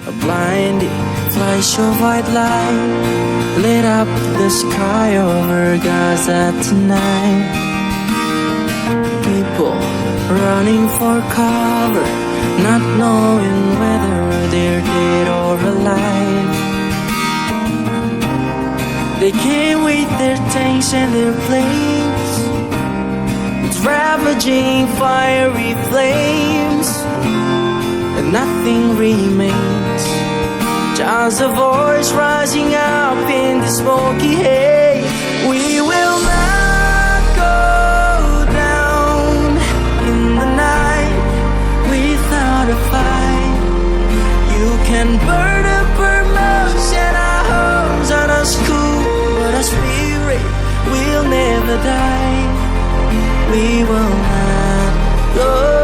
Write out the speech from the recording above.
A blinding flash of white light lit up the sky over Gaza tonight. People running for cover, not knowing whether they're dead or alive. They came with their tanks and their planes, with ravaging fiery flames, and nothing remains, just a voice rising up in the smoky haze. We will not go down in the night without a fight. You can burn up our mouths and our homes and our school, but our spirit will never die. We will not go